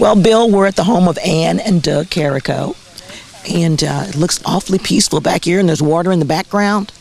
Well, Bill, we're at the home of Ann and Doug Carrico, and it looks awfully peaceful back here, and there's water in the background.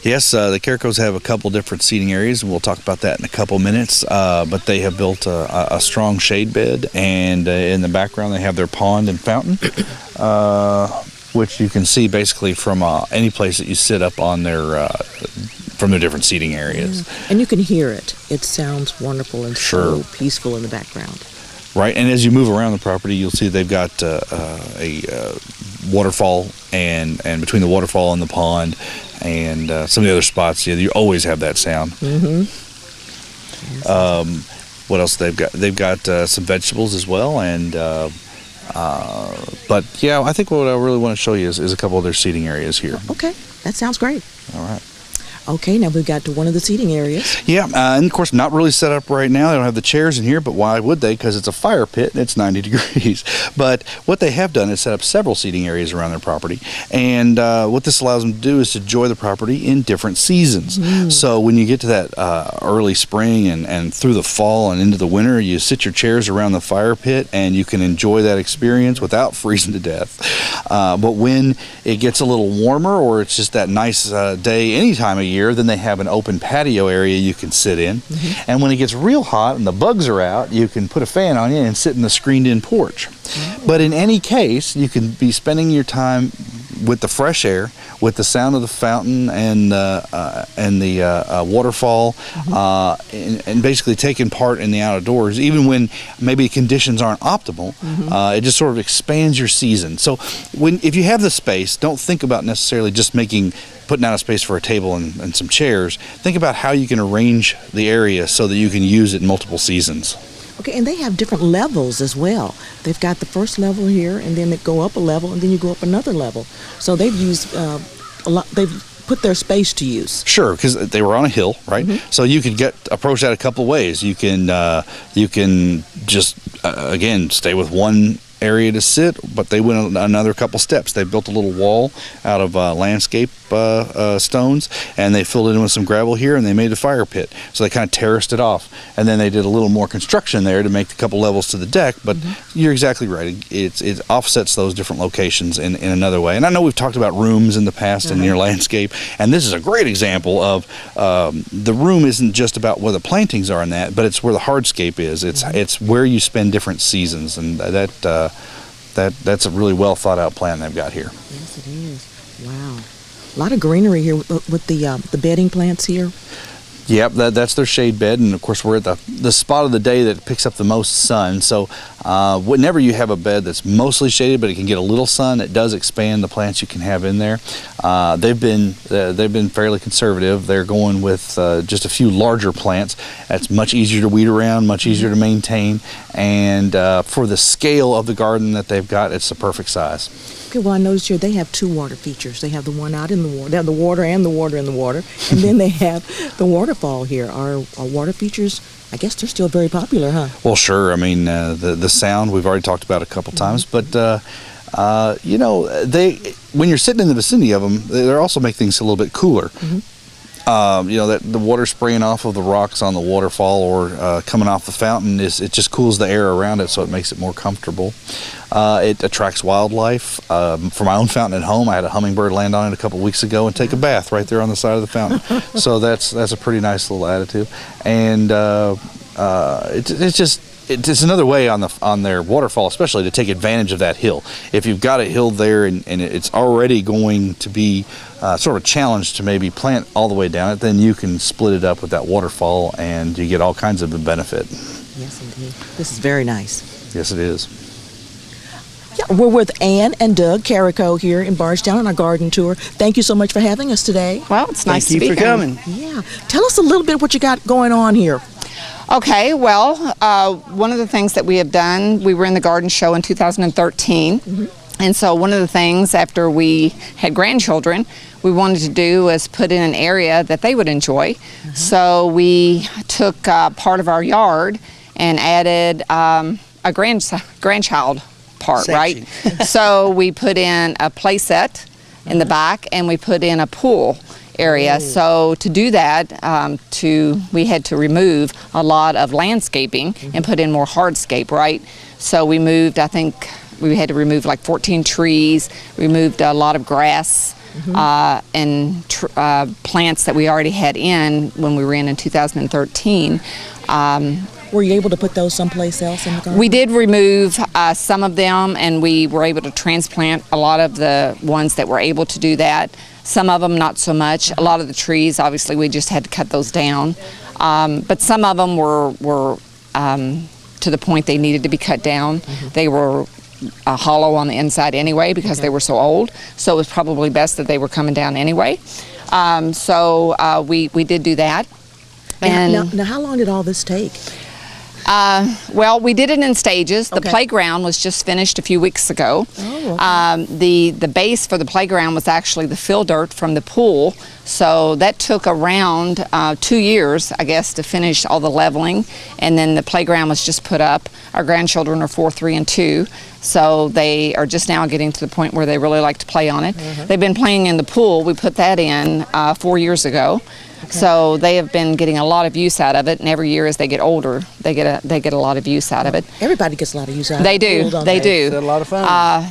Yes, the Carricos have a couple different seating areas, and we'll talk about that in a couple minutes. But they have built a strong shade bed, and in the background they have their pond and fountain, which you can see basically from any place that you sit up on their from their different seating areas. Yeah. And you can hear it. It sounds wonderful and Sure. so peaceful in the background. Right, and as you move around the property, you'll see they've got a waterfall, and between the waterfall and the pond, and some of the other spots, you always have that sound. What else they've got? They've got some vegetables as well, and but yeah, I think what I really want to show you is a couple of their seating areas here. Okay, that sounds great. All right. Okay, now we've got to one of the seating areas. Yeah, and of course not really set up right now. They don't have the chairs in here, but why would they? Because it's a fire pit and it's 90 degrees. But what they have done is set up several seating areas around their property, and what this allows them to do is to enjoy the property in different seasons. So when you get to that early spring and through the fall and into the winter, you sit your chairs around the fire pit and you can enjoy that experience without freezing to death. But when it gets a little warmer, or it's just that nice day any time of year, then they have an open patio area you can sit in. And when it gets real hot and the bugs are out, you can put a fan on you and sit in the screened-in porch. But in any case, you can be spending your time with the fresh air, with the sound of the fountain and the waterfall, and basically taking part in the outdoors, even when maybe conditions aren't optimal. It just sort of expands your season. So if you have the space, don't think about necessarily just putting out a space for a table and some chairs. Think about how you can arrange the area so that you can use it in multiple seasons. Okay, and they have different levels as well. They've got the first level here, and then they go up a level, and then you go up another level. So they've used a lot. They've put their space to use. Sure, because they were on a hill, right? So you could approach that a couple ways. You can just again stay with one area to sit, but they went another couple steps. They built a little wall out of landscape stones, and they filled it in with some gravel here, and they made a fire pit. So they kind of terraced it off, and then they did a little more construction there to make a couple levels to the deck. But you're exactly right. It offsets those different locations in another way. And I know we've talked about rooms in the past in your landscape, and this is a great example of the room isn't just about where the plantings are in that, but it's where the hardscape is. It's where you spend different seasons, and that's a really well thought out plan they've got here. Yes, it is. Wow. A lot of greenery here with the bedding plants here. Yep, that's their shade bed, and of course we're at the spot of the day that picks up the most sun. So whenever you have a bed that's mostly shaded, but it can get a little sun, it does expand the plants you can have in there. They've been fairly conservative. They're going with just a few larger plants. That's much easier to weed around, much easier to maintain, and for the scale of the garden that they've got, it's the perfect size. Okay, well, I noticed here they have two water features. They have the one out in the water. They have the water and the water in the water. And then they have the waterfall here. Our water features, I guess they're still very popular, huh? Well, sure. I mean, the sound we've already talked about a couple times, but when you're sitting in the vicinity of them, they also make things a little bit cooler. That the water spraying off of the rocks on the waterfall or coming off the fountain it just cools the air around it, so it makes it more comfortable. It attracts wildlife. For my own fountain at home, I had a hummingbird land on it a couple weeks ago and take a bath right there on the side of the fountain. So that's a pretty nice little attitude, and it's another way on their waterfall, especially to take advantage of that hill. If you've got a hill there and it's already going to be sort of a challenge to maybe plant all the way down it, then you can split it up with that waterfall and you get all kinds of benefit. Yes, indeed. This is very nice. Yes, it is. Yeah, we're with Ann and Doug Carrico here in Bardstown on our garden tour. Thank you so much for having us today. Well, it's nice to be here. Thank you for coming. Yeah. Tell us a little bit what you got going on here. Okay, well, one of the things that we have done, we were in the garden show in 2013. And so one of the things after we had grandchildren, we wanted to do was put in an area that they would enjoy. So we took part of our yard and added a grandchild part, right? So we put in a play set in the back, and we put in a pool area. So to do that, we had to remove a lot of landscaping and put in more hardscape, right? So we moved, I think we had to remove like 14 trees, removed a lot of grass, and plants that we already had in when we were in 2013. Were you able to put those someplace else in the garden? We did remove some of them, and we were able to transplant a lot of the ones that were able to do that. Some of them not so much. A lot of the trees, obviously, we just had to cut those down. But some of them were to the point they needed to be cut down. They were hollow on the inside anyway because they were so old. So it was probably best that they were coming down anyway. So we did do that. And now, how long did all this take? Well, we did it in stages. The Okay. playground was just finished a few weeks ago. Oh, okay. The base for the playground was actually the fill dirt from the pool. So that took around 2 years, I guess, to finish all the leveling. And then the playground was just put up. Our grandchildren are 4, 3, and 2. So they are just now getting to the point where they really like to play on it. They've been playing in the pool. We put that in 4 years ago. So they have been getting a lot of use out of it, and every year as they get older, they get a lot of use out of it. Everybody gets a lot of use out of They it. do. Pool, don't They do. It's a lot of fun.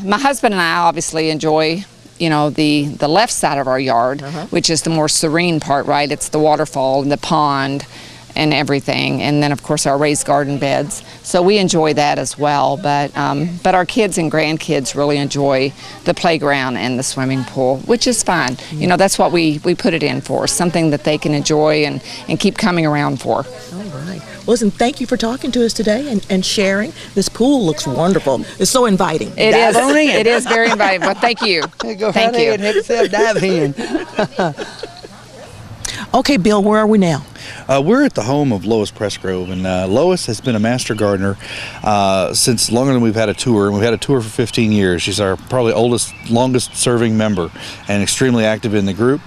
My husband and I obviously enjoy, you know, the left side of our yard, which is the more serene part, right? It's the waterfall and the pond and everything, and then of course our raised garden beds. So we enjoy that as well. But our kids and grandkids really enjoy the playground and the swimming pool, which is fine. You know, that's what we put it in for, something that they can enjoy and keep coming around for. All right. Well, listen, thank you for talking to us today and sharing. This pool looks wonderful. It's so inviting. It is. on in. It is very inviting. Well, thank you. Hey, go Thank right you. ahead and have yourself dive in. Okay, Bill, where are we now? We're at the home of Lois Pressgrove, and Lois has been a master gardener since longer than we've had a tour, and we've had a tour for 15 years. She's our probably longest serving member and extremely active in the group.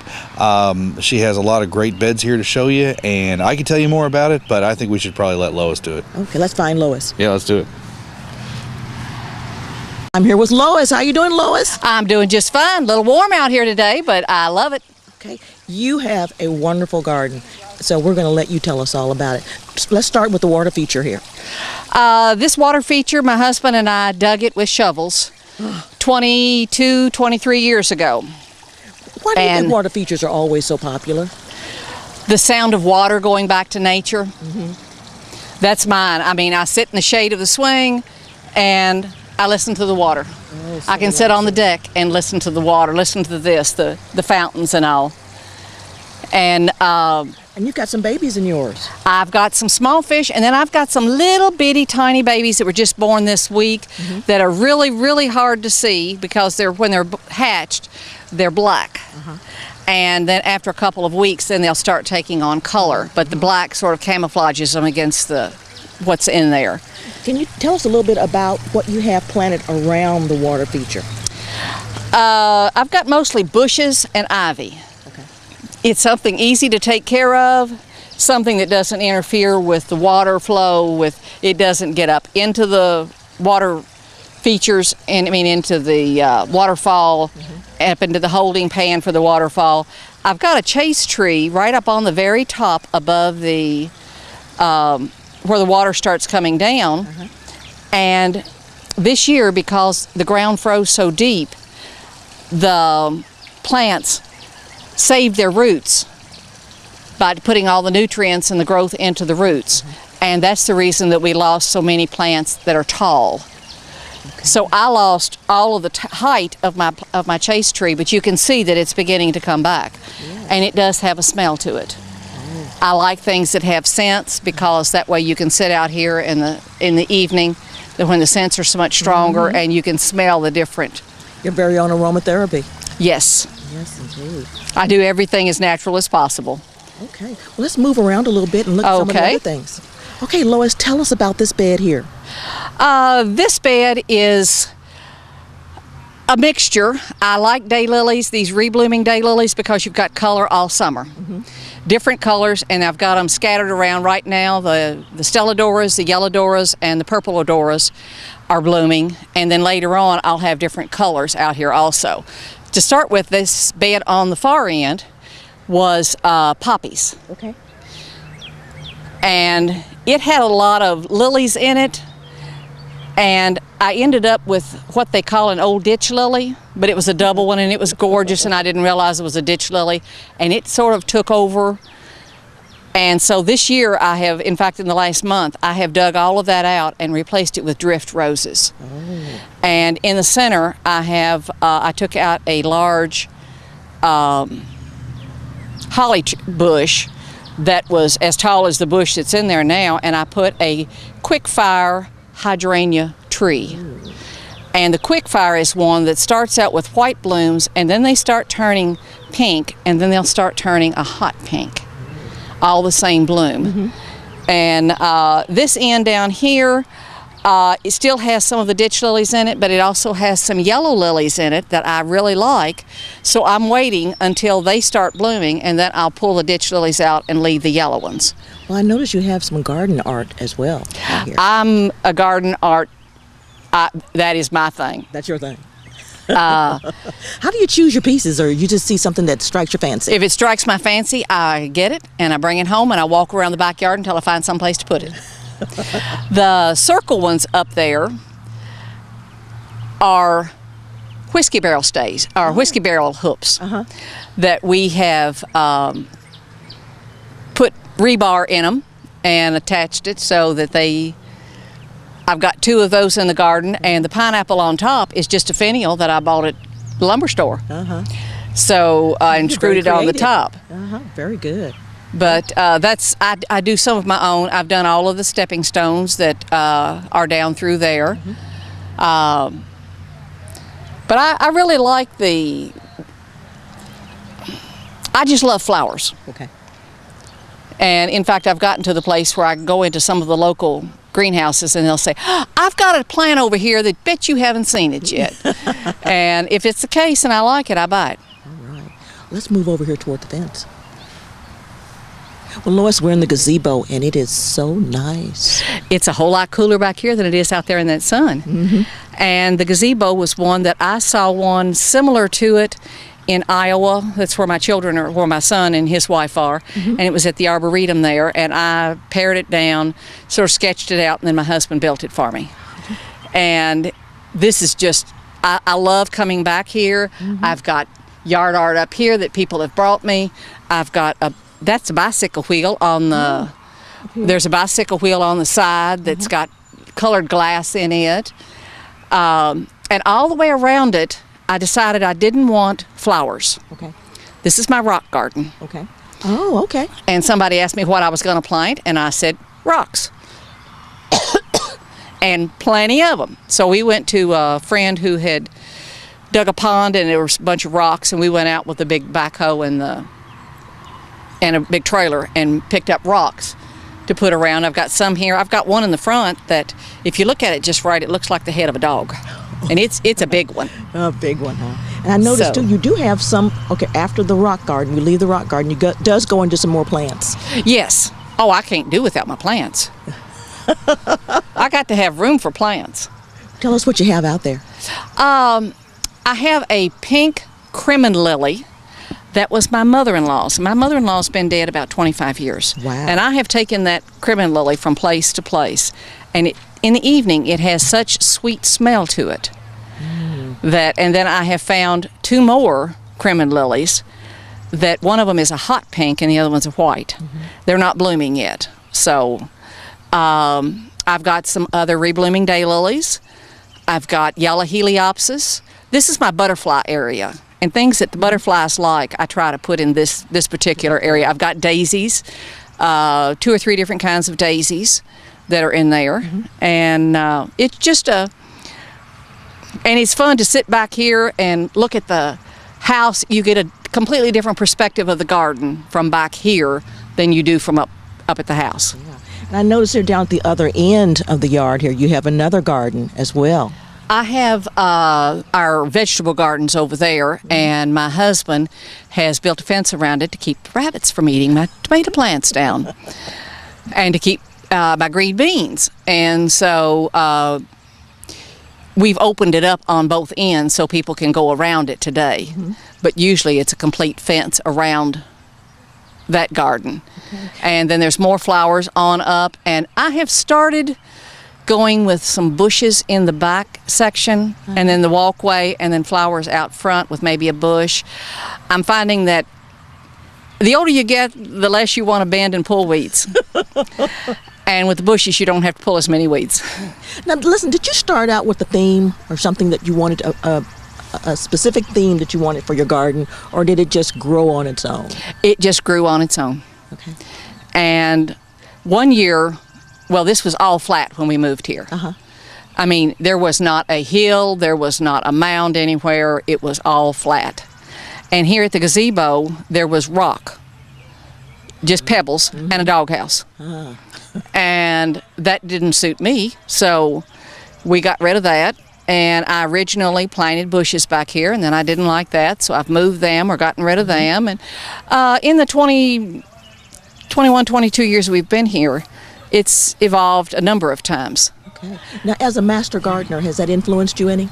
She has a lot of great beds here to show you, and I can tell you more about it, but I think we should probably let Lois do it. Okay, let's find Lois. Yeah, let's do it. I'm here with Lois. How you doing, Lois? I'm doing just fine. A little warm out here today, but I love it. Okay, you have a wonderful garden, so we're going to let you tell us all about it. Let's start with the water feature here. This water feature, my husband and I dug it with shovels 22, 23 years ago. Why do you think And- water features are always so popular? The sound of water going back to nature, that's mine. I mean, I sit in the shade of the swing and I listen to the water. I can sit on the deck and listen to the water, listen to the fountains and all. And And you've got some babies in yours. I've got some small fish, and then I've got some little bitty tiny babies that were just born this week that are really, really hard to see because when they're hatched, they're black. And then after a couple of weeks, then they'll start taking on color. But the black sort of camouflages them against what's in there. Can you tell us a little bit about what you have planted around the water feature? I've got mostly bushes and ivy. Okay. It's something easy to take care of, something that doesn't interfere with the water flow, it doesn't get up into the water features, and into the waterfall, up into the holding pan for the waterfall. I've got a chase tree right up on the very top above the where the water starts coming down, and this year, because the ground froze so deep, the plants saved their roots by putting all the nutrients and the growth into the roots. And that's the reason that we lost so many plants that are tall. So I lost all of the height of my chase tree, but you can see that it's beginning to come back. And it does have a smell to it. I like things that have scents because that way you can sit out here in the evening when the scents are so much stronger and you can smell the different. Your very own aromatherapy. Yes. Yes, indeed. I do everything as natural as possible. Okay. Well, let's move around a little bit and look at some of the Okay. other things. Okay, Lois, tell us about this bed here. This bed is a mixture. I like daylilies, these reblooming daylilies, because you've got color all summer. Different colors, and I've got them scattered around right now. The stelladoras, the yellowdoras, and the purpleodoras are blooming, and then later on I'll have different colors out here also. To start with, this bed on the far end was poppies, Okay. and it had a lot of lilies in it, And I ended up with what they call an old ditch lily, but it was a double one, and it was gorgeous, and I didn't realize it was a ditch lily, and it sort of took over. And so this year I have, in fact in the last month, I have dug all of that out and replaced it with drift roses. Oh. And in the center I took out a large holly bush that was as tall as the bush that's in there now, and I put a quick fire hydrangea tree. Ooh. And the quick fire is one that starts out with white blooms, and then they start turning pink, and then they'll start turning a hot pink, all the same bloom. Mm-hmm. And this end down here, it still has some of the ditch lilies in it, but it also has some yellow lilies in it that I really like. So I'm waiting until they start blooming, and then I'll pull the ditch lilies out and leave the yellow ones. Well, I noticed you have some garden art as well out here. I'm a garden art, that is my thing. That's your thing. How do you choose your pieces, or you just see something that strikes your fancy? If it strikes my fancy, I get it and I bring it home and I walk around the backyard until I find some place to put it. The circle ones up there are whiskey barrel stays, or whiskey barrel hoops that we have put rebar in them and attached it so that I've got 2 of those in the garden, and the pineapple on top is just a finial that I bought at the lumber store. So and screwed it on the top. Very good. But I do some of my own. I've done all of the stepping stones that are down through there. But I really like I just love flowers. Okay. And in fact, I've gotten to the place where I can go into some of the local greenhouses and they'll say, I've got a plant over here that bet you haven't seen it yet. And if it's the case and I like it, I buy it. All right. Let's move over here toward the fence. Well, Lois, we're in the gazebo, and it is so nice. It's a whole lot cooler back here than it is out there in that sun. Mm-hmm. And the gazebo was one that I saw one similar to it in Iowa. That's where my children are, where my son and his wife are. Mm-hmm. And it was at the Arboretum there, and I pared it down, sort of sketched it out, and then my husband built it for me. Mm-hmm. And this is just, I love coming back here. Mm-hmm. I've got yard art up here that people have brought me. I've got that's a bicycle wheel on the, there's a bicycle wheel on the side that's got colored glass in it. And all the way around it, I decided I didn't want flowers. Okay. This is my rock garden. Okay. Oh, okay. And somebody asked me what I was going to plant, and I said rocks. And plenty of them. So we went to a friend who had dug a pond, and there was a bunch of rocks, and we went out with a big backhoe and a big trailer and picked up rocks to put around. I've got some here. I've got one in the front that, if you look at it just right, it looks like the head of a dog. And it's a big one. A big one, huh? And I noticed, too, you do have some, after the rock garden, you leave the rock garden, does go into some more plants. Yes. Oh, I can't do without my plants. I got to have room for plants. Tell us what you have out there. I have a pink crimson lily. That was my mother-in-law's. My mother-in-law's been dead about 25 years. Wow. And I have taken that crimson lily from place to place. And in the evening, it has such sweet smell to it. And then I have found 2 more crimson lilies, that one of them is a hot pink and the other one's a white. They're not blooming yet. So I've got some other reblooming daylilies. I've got yellow heliopsis. This is my butterfly area. And things that the butterflies like, I try to put in this particular area. I've got daisies, 2 or 3 different kinds of daisies that are in there. And it's just and it's fun to sit back here and look at the house. You get a completely different perspective of the garden from back here than you do from up at the house. Yeah. And I noticed here down at the other end of the yard here, you have another garden as well. I have our vegetable gardens over there, and my husband has built a fence around it to keep the rabbits from eating my tomato plants down and to keep my green beans. And so we've opened it up on both ends so people can go around it today. But usually it's a complete fence around that garden. And then there's more flowers on up, and I have started going with some bushes in the back section, and then the walkway, and then flowers out front with maybe a bush. I'm finding that the older you get, the less you want to bend and pull weeds. And with the bushes, you don't have to pull as many weeds. Now, listen, did you start out with a theme or something that you wanted, a specific theme that you wanted for your garden, or did it just grow on its own? It just grew on its own. Okay. And one year, well, this was all flat when we moved here. I mean, there was not a hill, there was not a mound anywhere, it was all flat. And here at the gazebo, there was rock, just pebbles, and a doghouse. And that didn't suit me, so we got rid of that. And I originally planted bushes back here, and then I didn't like that, so I've moved them or gotten rid of them. And in the 21, 22 years we've been here, it's evolved a number of times. Okay. Now, as a master gardener, has that influenced you any?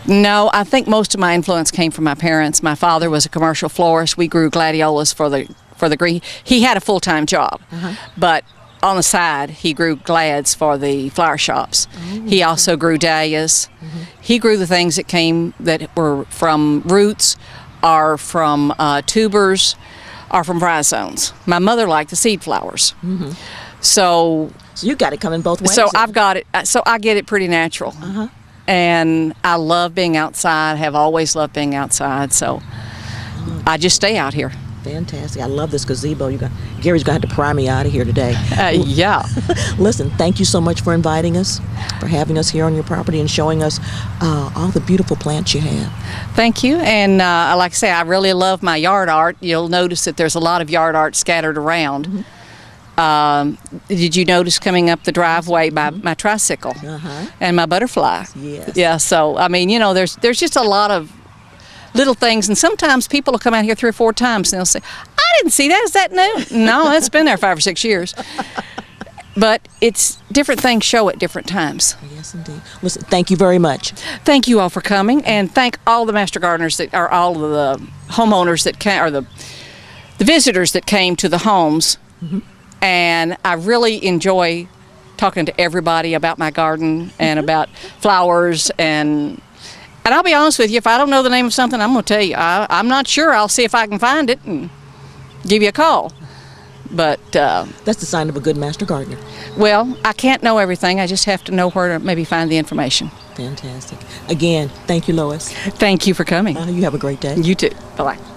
No, I think most of my influence came from my parents. My father was a commercial florist. We grew gladiolas for the green. He had a full-time job, but on the side he grew glads for the flower shops. He also grew dahlias. He grew the things that were from roots, or from tubers, or from rhizomes. My mother liked the seed flowers. So you got it coming both ways. So I've got it. So I get it pretty natural. And I love being outside, have always loved being outside, so I just stay out here. Fantastic. I love this gazebo. Gary's going to have to pry me out of here today. Yeah. Listen, thank you so much for inviting us, for having us here on your property and showing us all the beautiful plants you have. Thank you. And like I say, I really love my yard art. You'll notice that there's a lot of yard art scattered around. Did you notice coming up the driveway my tricycle and my butterfly? Yes. Yeah, so I mean, you know, there's just a lot of little things, and sometimes people will come out here 3 or 4 times and they'll say, I didn't see that, is that new? No, it's been there 5 or 6 years. But it's different things show at different times. Yes, indeed. Listen, thank you very much. Thank you all for coming, and thank all the master gardeners that are all of the homeowners that came, or the visitors that came to the homes. And I really enjoy talking to everybody about my garden and about flowers. And I'll be honest with you, if I don't know the name of something, I'm going to tell you. I'm not sure. I'll see if I can find it and give you a call. But that's the sign of a good master gardener. Well, I can't know everything. I just have to know where to maybe find the information. Fantastic. Again, thank you, Lois. Thank you for coming. You have a great day. You too. Bye-bye.